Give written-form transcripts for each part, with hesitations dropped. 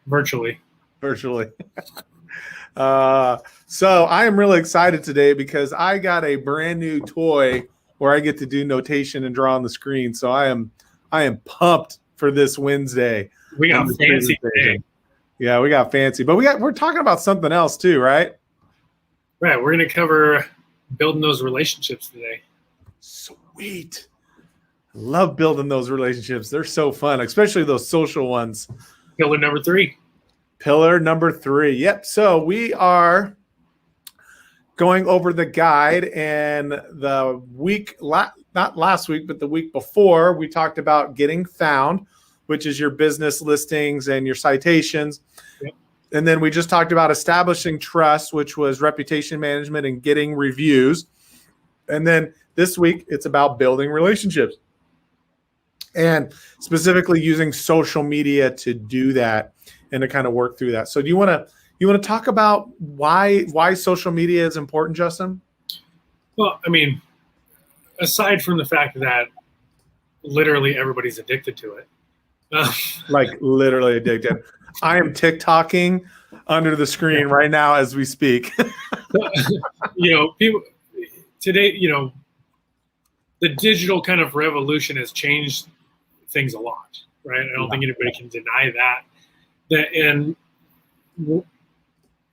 virtually. Virtually. So I am really excited today because I got a brand new toy where I get to do notation and draw on the screen. So I am pumped for this Wednesday. We got fancy today. Yeah, we got fancy, but we're talking about something else too, right? Right. We're going to cover building those relationships today. Sweet. I love building those relationships. They're so fun, especially those social ones. Pillar number 3. Pillar number 3. Yep. So we are going over the guide, and the week, not last week, but the week before, we talked about getting found, which is your business listings and your citations. Yep. And then we just talked about establishing trust, which was reputation management and getting reviews. And then this week, it's about building relationships and specifically using social media to do that and to kind of work through that. So do you want to talk about why social media is important, Justin? Well, I mean, aside from the fact that literally everybody's addicted to it. Like literally addicted. I am TikToking under the screen right now as we speak. People today, the digital kind of revolution has changed things a lot, right? I don't think anybody can deny that. And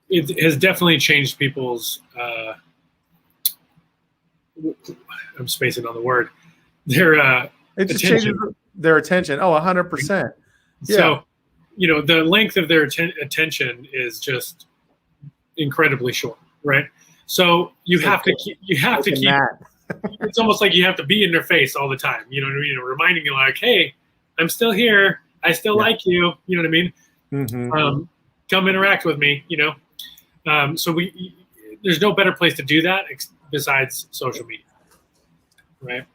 it has definitely changed people's. I'm spacing on the word. Their attention. Their attention. Oh, 100%. Yeah. So, the length of their attention is just incredibly short, right? So you have to keep. It's almost like you have to be in their face all the time. You know what I mean? Reminding you, like, hey, I'm still here. I still like you. You know what I mean? Mm-hmm. Come interact with me. So there's no better place to do that besides social media, right?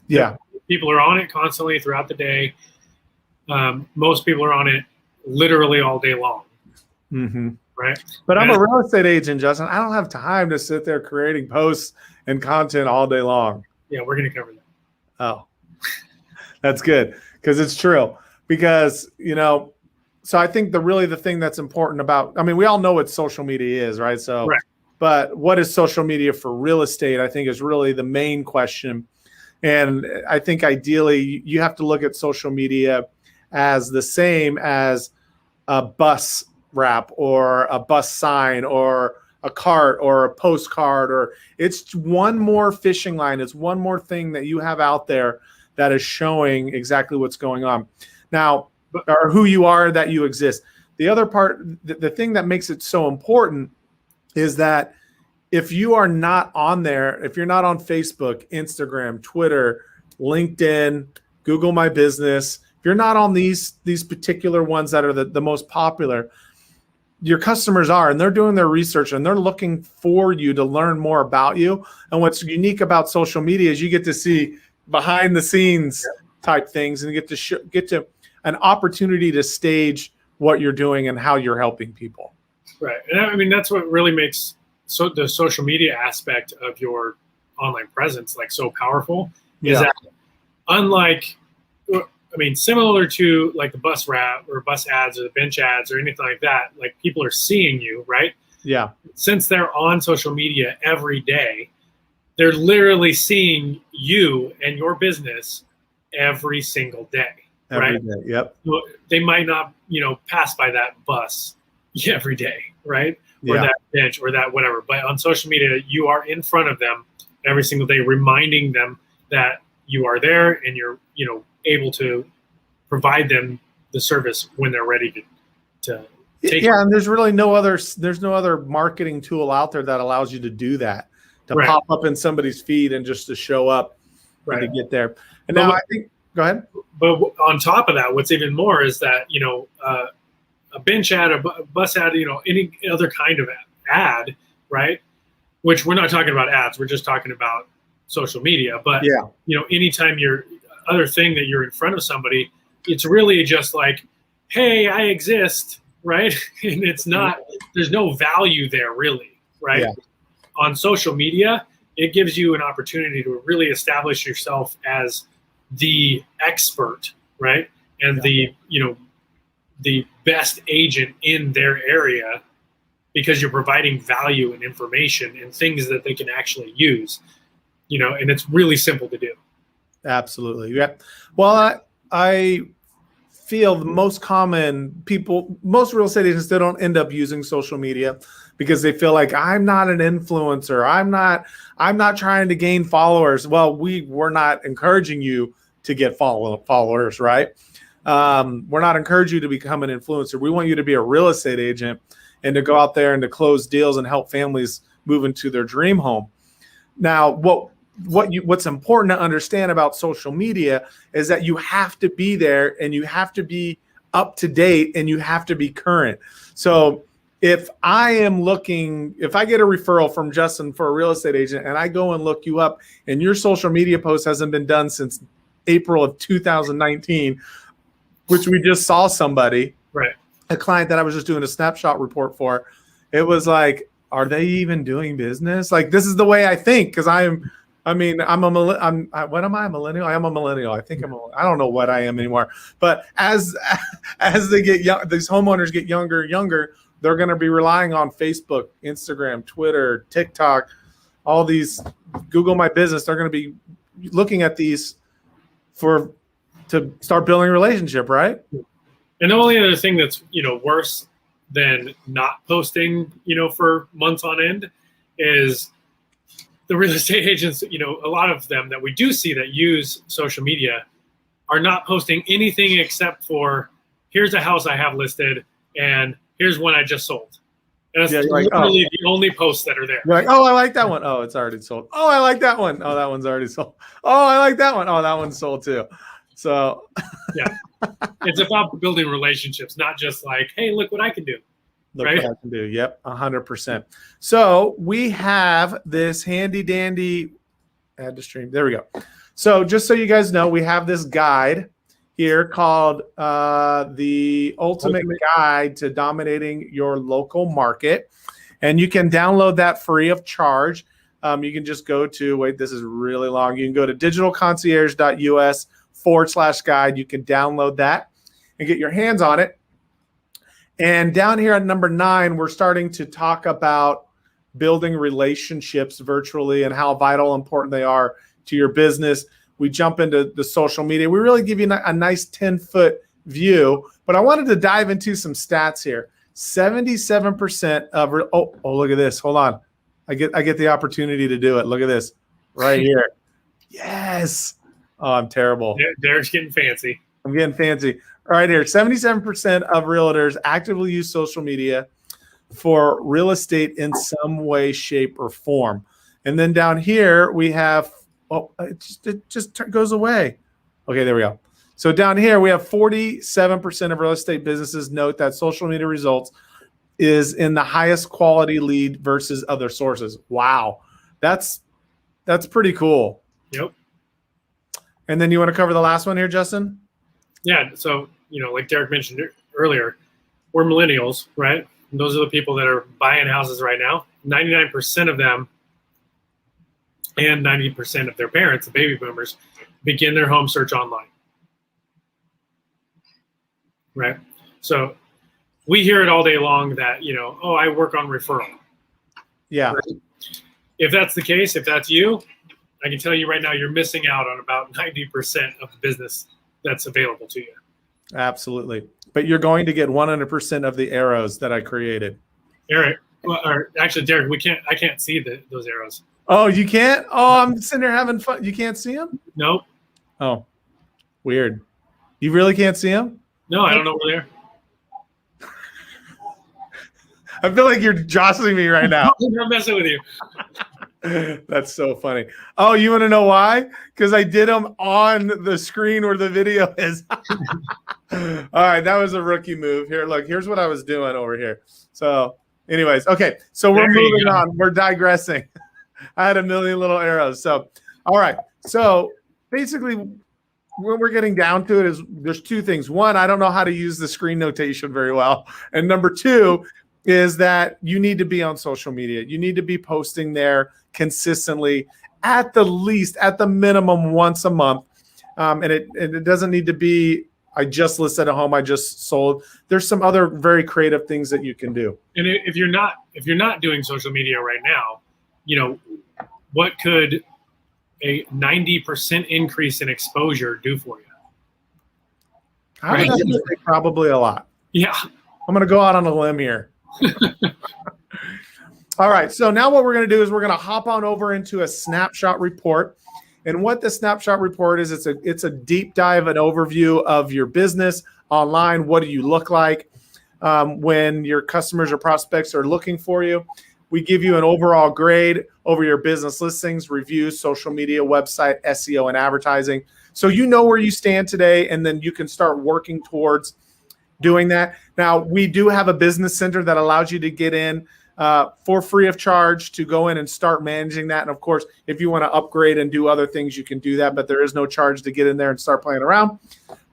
Yeah. People are on it constantly throughout the day. Most people are on it literally all day long. Mm-hmm. Right. But I'm a real estate agent, Justin. I don't have time to sit there creating posts and content all day long. Yeah, we're going to cover that. Oh, that's good because it's true. Because, so I think the thing that's important about, we all know what social media is, right? So, right. But what is social media for real estate, I think is really the main question. And I think ideally you have to look at social media as the same as a bus wrap or a bus sign or a cart or a postcard, or it's one more fishing line. It's one more thing that you have out there that is showing exactly what's going on now, or who you are, that you exist. The other part, the thing that makes it so important is that if you are not on there, if you're not on Facebook, Instagram, Twitter, LinkedIn, Google My Business, if you're not on these particular ones that are the most popular, your customers are, and they're doing their research and they're looking for you to learn more about you. And what's unique about social media is you get to see behind the scenes type things, and you get to an opportunity to stage what you're doing and how you're helping people. Right. And that's what really makes the social media aspect of your online presence so powerful. Is that unlike, similar to like the bus wrap or bus ads or the bench ads or anything like that, like people are seeing you, right? Yeah. Since they're on social media every day, they're literally seeing you and your business every single day, right? Every day, yep. So they might not, pass by that bus every day, right? Or that bench or that whatever. But on social media, you are in front of them every single day, reminding them that you are there and you're, able to provide them the service when they're ready to take it. And there's really no other marketing tool out there that allows you to do that, to pop up in somebody's feed and just to show up and to get there. And now I think, go ahead. But on top of that, what's even more is that, a bench ad, a bus ad, any other kind of ad, right? Which we're not talking about ads. We're just talking about social media. But, anytime other thing that you're in front of somebody, it's really just like, hey, I exist, right? And it's not, there's no value there really, right? Yeah. On social media, it gives you an opportunity to really establish yourself as the expert, right? And the the best agent in their area because you're providing value and information and things that they can actually use, and it's really simple to do. Absolutely. Yeah. Well, I feel the most common people, most real estate agents, they don't end up using social media because they feel like I'm not an influencer. I'm not trying to gain followers. Well, we're not encouraging you to get followers, right? We're not encouraging you to become an influencer. We want you to be a real estate agent and to go out there and to close deals and help families move into their dream home. Now, what's important to understand about social media is that you have to be there and you have to be up to date and you have to be current. So if I get a referral from Justin for a real estate agent and I go and look you up and your social media post hasn't been done since April of 2019, which we just saw somebody, right, a client that I was just doing a snapshot report for, it was like, are they even doing business? Like, this is the way I think, because what am I, a millennial? I am a millennial. I think I don't know what I am anymore. But as they get young, these homeowners get younger and younger, they're going to be relying on Facebook, Instagram, Twitter, TikTok, all these, Google My Business. They're going to be looking at these to start building a relationship, right? And the only other thing that's, worse than not posting, for months on end is the real estate agents, a lot of them that we do see that use social media are not posting anything except for, here's a house I have listed and here's one I just sold. And that's literally the only posts that are there. You're like, oh, I like that one. Oh, it's already sold. Oh, I like that one. Oh, that one's already sold. Oh, I like that one. Oh, that one's sold too. So yeah, it's about building relationships, not just like, hey, look what I can do. Look what I can do. Yep, 100%. So we have this handy dandy add to stream. There we go. So just so you guys know, we have this guide here called the Ultimate Guide to Dominating Your Local Market. And you can download that free of charge. You can just go to, wait, this is really long. You can go to digitalconcierge.us/guide. You can download that and get your hands on it. And down here at number 9, we're starting to talk about building relationships virtually and how vital and important they are to your business. We jump into the social media. We really give you a nice 10-foot view, but I wanted to dive into some stats here. 77% of look at this. Hold on. I get the opportunity to do it. Look at this right here. Yes. Oh, I'm terrible. Derek's getting fancy. I'm getting fancy. Right here, 77% of realtors actively use social media for real estate in some way, shape, or form. And then down here we have, it just goes away. Okay, there we go. So down here we have 47% of real estate businesses note that social media results is in the highest quality lead versus other sources. Wow, that's pretty cool. Yep. And then you want to cover the last one here, Justin? Yeah. So, like Derek mentioned earlier, we're millennials, right? And those are the people that are buying houses right now. 99% of them and 90% of their parents, the baby boomers, begin their home search online. Right? So we hear it all day long that, I work on referral. Yeah. Right? If that's the case, if that's you, I can tell you right now, you're missing out on about 90% of the business that's available to you. Absolutely. But you're going to get 100% of the arrows that I created. Eric, or actually, Derek, I can't see those arrows. Oh, you can't? Oh, I'm sitting there having fun. You can't see them? Nope. Oh, weird. You really can't see them? No, I don't know where they are. I feel like you're jostling me right now. I'm messing with you. That's so funny. Oh, you want to know why? Because I did them on the screen where the video is. All right, that was a rookie move. Here, look, here's what I was doing over here. So anyways, okay, so we're moving on. We're digressing. I had a million little arrows. So, all right. So basically, when we're getting down to it is there's two things. One, I don't know how to use the screen notation very well. And number two is that you need to be on social media. You need to be posting there consistently, at the least, at the minimum once a month. And it doesn't need to be I just listed a home, I just sold. There's some other very creative things that you can do. And if you're not doing social media right now, what could a 90% increase in exposure do for you? I would say probably a lot. Yeah. I'm going to go out on a limb here. All right. So now what we're going to do is we're going to hop on over into a snapshot report. And what the snapshot report is, it's a deep dive, an overview of your business online. What do you look like when your customers or prospects are looking for you? We give you an overall grade over your business listings, reviews, social media, website, SEO, and advertising. So you know where you stand today, and then you can start working towards doing that. Now, we do have a business center that allows you to get in for free of charge to go in and start managing that. And of course, if you want to upgrade and do other things, you can do that, but there is no charge to get in there and start playing around.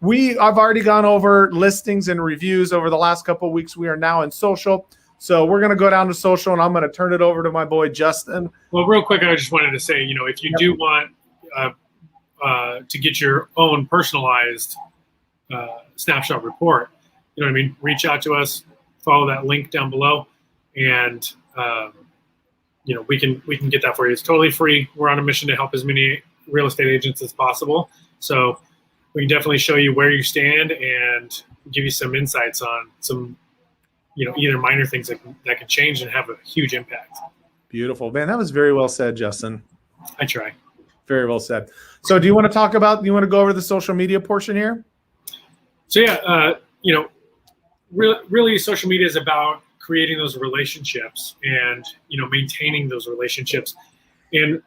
I've already gone over listings and reviews over the last couple of weeks. We are now in social. So we're going to go down to social, and I'm going to turn it over to my boy, Justin. Well, real quick, I just wanted to say, if you do want to get your own personalized snapshot report, reach out to us, follow that link down below, and we can get that for you. It's totally free. We're on a mission to help as many real estate agents as possible. So we can definitely show you where you stand and give you some insights on some either minor things that can change and have a huge impact. Beautiful, man. That was very well said, Justin. I try. Very well said. So do you want to go over the social media portion here? So yeah, really social media is about creating those relationships and, maintaining those relationships. And,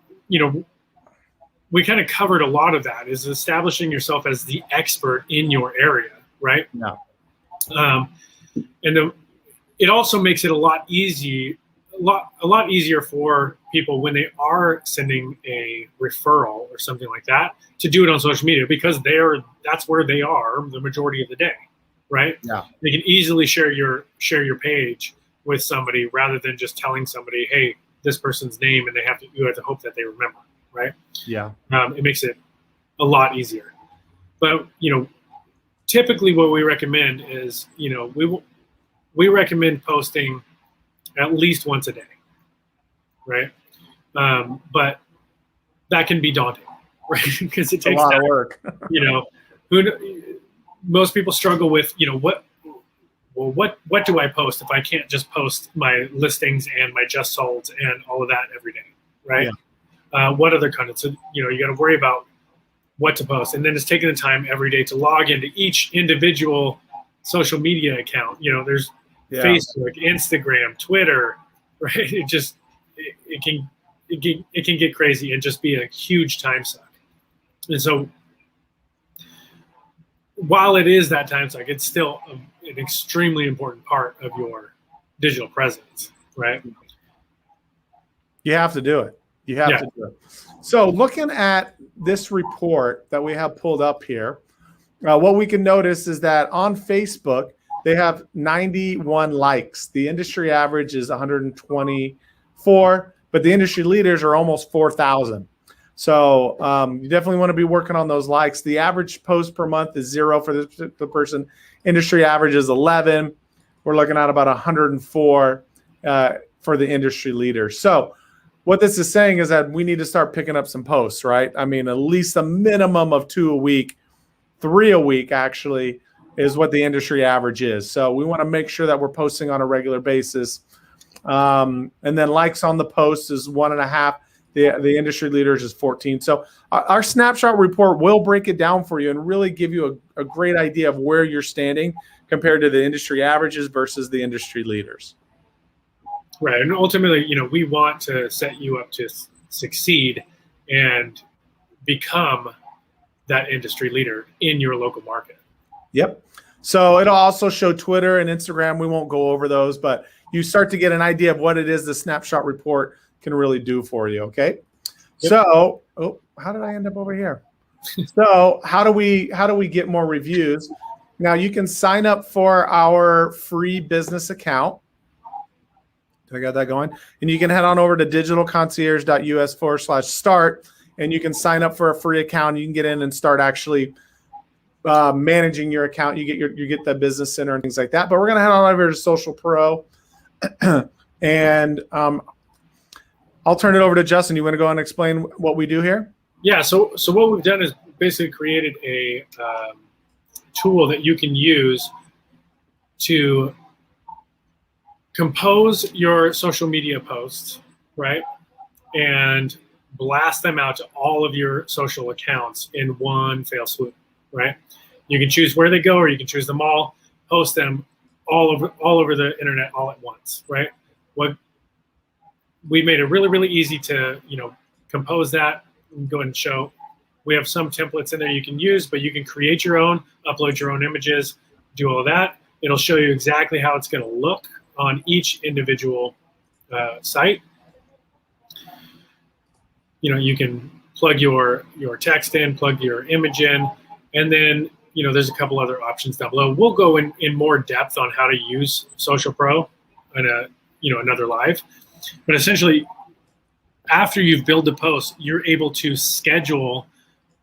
we kind of covered a lot of that, is establishing yourself as the expert in your area, right? Yeah. It also makes it a lot easier for people when they are sending a referral or something like that to do it on social media, because that's where they are the majority of the day, right? Yeah. They can easily share your page with somebody rather than just telling somebody, hey, this person's name, and you have to hope that they remember, right? Yeah. It makes it a lot easier. But typically what we recommend is we recommend posting at least once a day, right? But that can be daunting, right? Because it takes a lot of work. Most people struggle with, what do I post if I can't just post my listings and my just solds and all of that every day, right? Yeah. What other content? So, you got to worry about what to post. And then it's taking the time every day to log into each individual social media account. There's Facebook, Instagram, Twitter, right? It can get crazy and just be a huge time suck. And so while it is that time suck, it's still an extremely important part of your digital presence, right? You have to do it. You have to do it. So looking at this report that we have pulled up here, what we can notice is that on Facebook, they have 91 likes. The industry average is 124, but the industry leaders are almost 4,000. So you definitely want to be working on those likes. The average post per month is 0 for this particular person. Industry average is 11. We're looking at about 104 for the industry leaders. So what this is saying is that we need to start picking up some posts, right? I mean, at least a minimum of 2 a week, 3 a week actually is what the industry average is. So we want to make sure that we're posting on a regular basis. And then likes on the post is 1.5. The industry leaders is 14. So our snapshot report will break it down for you and really give you a great idea of where you're standing compared to the industry averages versus the industry leaders. Right. And ultimately, we want to set you up to succeed and become that industry leader in your local market. Yep. So it'll also show Twitter and Instagram. We won't go over those, but you start to get an idea of what it is the snapshot report can really do for you. Okay. Yep. So, how did I end up over here? So how do we get more reviews? Now you can sign up for our free business account. I got that going. And you can head on over to digitalconcierge.us/start, and you can sign up for a free account. You can get in and start actually managing your account. You get the business center and things like that. But we're gonna head on over to Social Pro, and I'll turn it over to Justin. You want to go and explain what we do here? Yeah. So what we've done is basically created a tool that you can use to compose your social media posts, right? And blast them out to all of your social accounts in one fell swoop, right? You can choose where they go, or you can choose them all, post them all over the internet all at once, right? What we made it really, really easy to, compose that and go ahead and show. We have some templates in there you can use, but you can create your own, upload your own images, do all of that. It'll show you exactly how it's going to look on each individual site. You can plug your text in, plug your image in, and then there's a couple other options down below. We'll go in more depth on how to use Social Pro in another live. But essentially, after you've built a post, you're able to schedule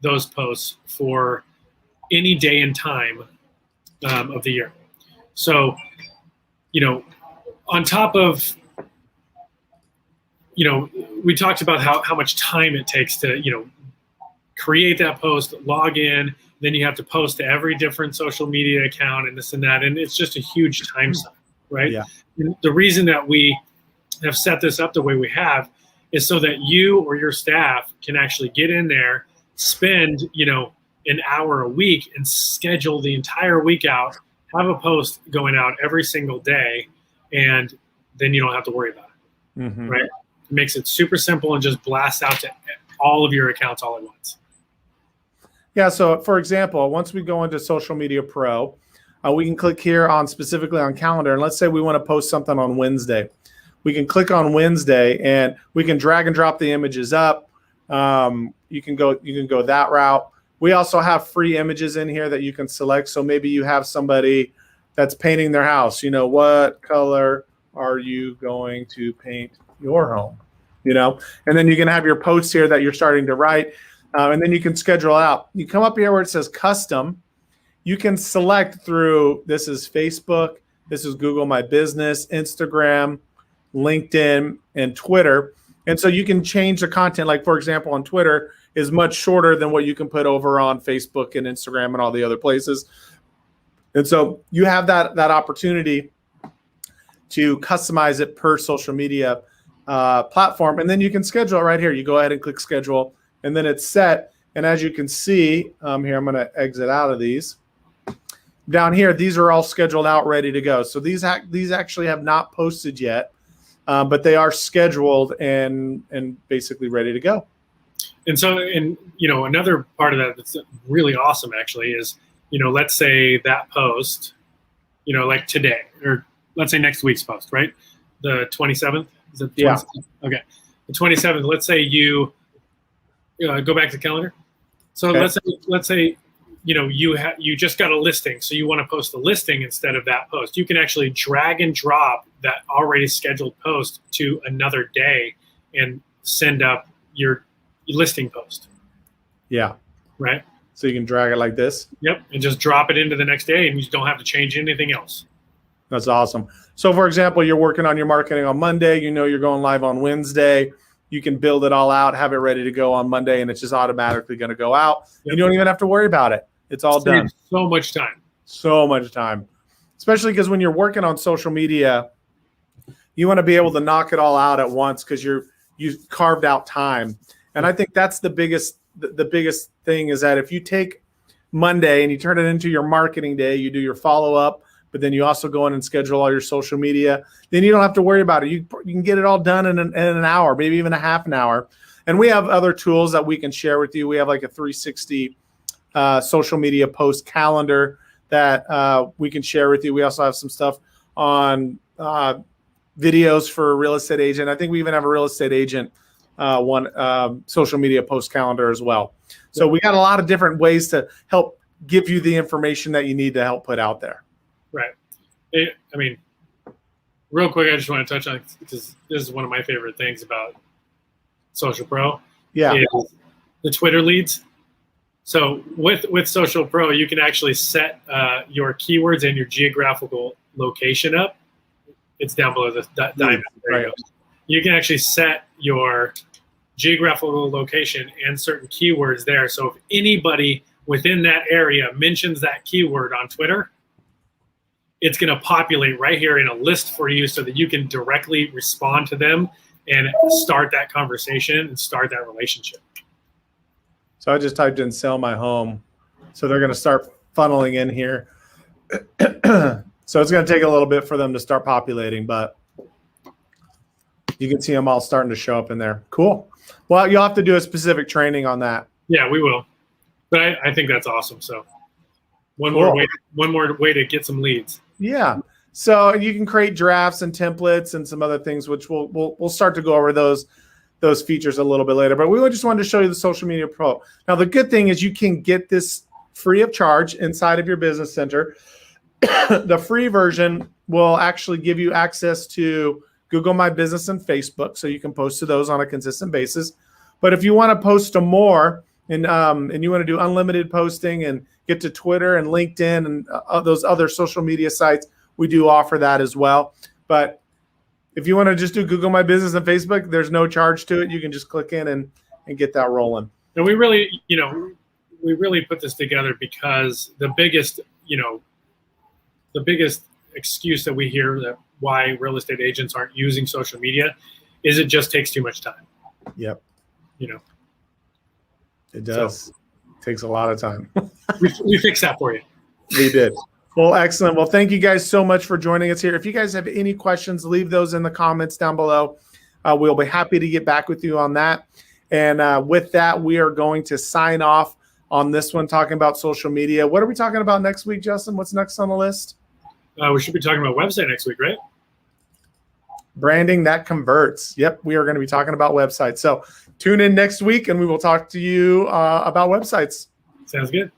those posts for any day and time of the year. So, on top of, we talked about how much time it takes to, create that post, log in, then you have to post to every different social media account and this and that. And it's just a huge time suck, right? Yeah. And the reason that we have set this up the way we have is so that you or your staff can actually get in there, spend, an hour a week and schedule the entire week out, have a post going out every single day, and then you don't have to worry about it, right? It makes it super simple and just blast out to all of your accounts all at once. Yeah, so for example, once we go into Social Media Pro, we can click here on specifically on calendar, and let's say we want to post something on Wednesday. We can click on Wednesday, and we can drag and drop the images up. You can go that route. We also have free images in here that you can select. So maybe you have somebody that's painting their house. What color are you going to paint your home? And then you can have your posts here that you're starting to write. And then you can schedule out. You come up here where it says custom. You can select through, this is Facebook, this is Google My Business, Instagram, LinkedIn, and Twitter. And so you can change the content. Like, for example, on Twitter is much shorter than what you can put over on Facebook and Instagram and all the other places. And so you have that opportunity to customize it per social media platform. And then you can schedule it right here. You go ahead and click schedule, and then it's set. And as you can see, here, I'm going to exit out of these. Down here, these are all scheduled out, ready to go. So these actually have not posted yet, but they are scheduled and basically ready to go. And so, another part of that that's really awesome actually is, let's say that post, like today, or let's say next week's post, right? The 27th? Is it the 27th? Yeah. Okay. The 27th, let's say you go back to the calendar. So okay. let's say you just got a listing, so you want to post the listing instead of that post. You can actually drag and drop that already scheduled post to another day and send up your listing post. Yeah. Right? So you can drag it like this? Yep. And just drop it into the next day, and you don't have to change anything else. That's awesome. So for example, you're working on your marketing on Monday, you're going live on Wednesday. You can build it all out, have it ready to go on Monday, and it's just automatically going to go out. Yep. And you don't even have to worry about it. It's all done. So much time. So much time. Especially because when you're working on social media, you want to be able to knock it all out at once because you've carved out time. And I think that's the biggest thing is that if you take Monday and you turn it into your marketing day, you do your follow-up, but then you also go in and schedule all your social media, then you don't have to worry about it. You can get it all done in an hour, maybe even a half an hour. And we have other tools that we can share with you. We have like a 360 social media post calendar that we can share with you. We also have some stuff on videos for a real estate agent. I think we even have a real estate agent social media post calendar as well. So we got a lot of different ways to help give you the information that you need to help put out there. Right. Real quick, I just want to touch on, because this is one of my favorite things about Social Pro. Yeah. Is the Twitter leads. So with Social Pro, you can actually set your keywords and your geographical location up. It's down below the diamond. There you go. You can actually set your geographical location and certain keywords there. So if anybody within that area mentions that keyword on Twitter, it's going to populate right here in a list for you so that you can directly respond to them and start that conversation and start that relationship. So I just typed in sell my home. So they're going to start funneling in here. So it's going to take a little bit for them to start populating, but you can see them all starting to show up in there. Cool. Well, you'll have to do a specific training on that. Yeah, we will. But I think that's awesome. So one Cool. more way to get some leads. Yeah. So you can create drafts and templates and some other things, which we'll start to go over those features a little bit later. But we just wanted to show you the Social Media Pro. Now, the good thing is you can get this free of charge inside of your business center. The free version will actually give you access to Google My Business and Facebook, so you can post to those on a consistent basis. But if you want to post to more and you want to do unlimited posting and get to Twitter and LinkedIn and those other social media sites, we do offer that as well. But if you want to just do Google My Business and Facebook, there's no charge to it. You can just click in and get that rolling. And we really put this together because the biggest excuse that we hear that why real estate agents aren't using social media is it just takes too much time. Yep. It does. So, it takes a lot of time. we fixed that for you. We did. Well, excellent. Well, thank you guys so much for joining us here. If you guys have any questions, leave those in the comments down below. We'll be happy to get back with you on that. And with that, we are going to sign off on this one, talking about social media. What are we talking about next week, Justin? What's next on the list? We should be talking about website next week, right? Branding that converts. Yep, we are going to be talking about websites. So tune in next week, and we will talk to you about websites. Sounds good.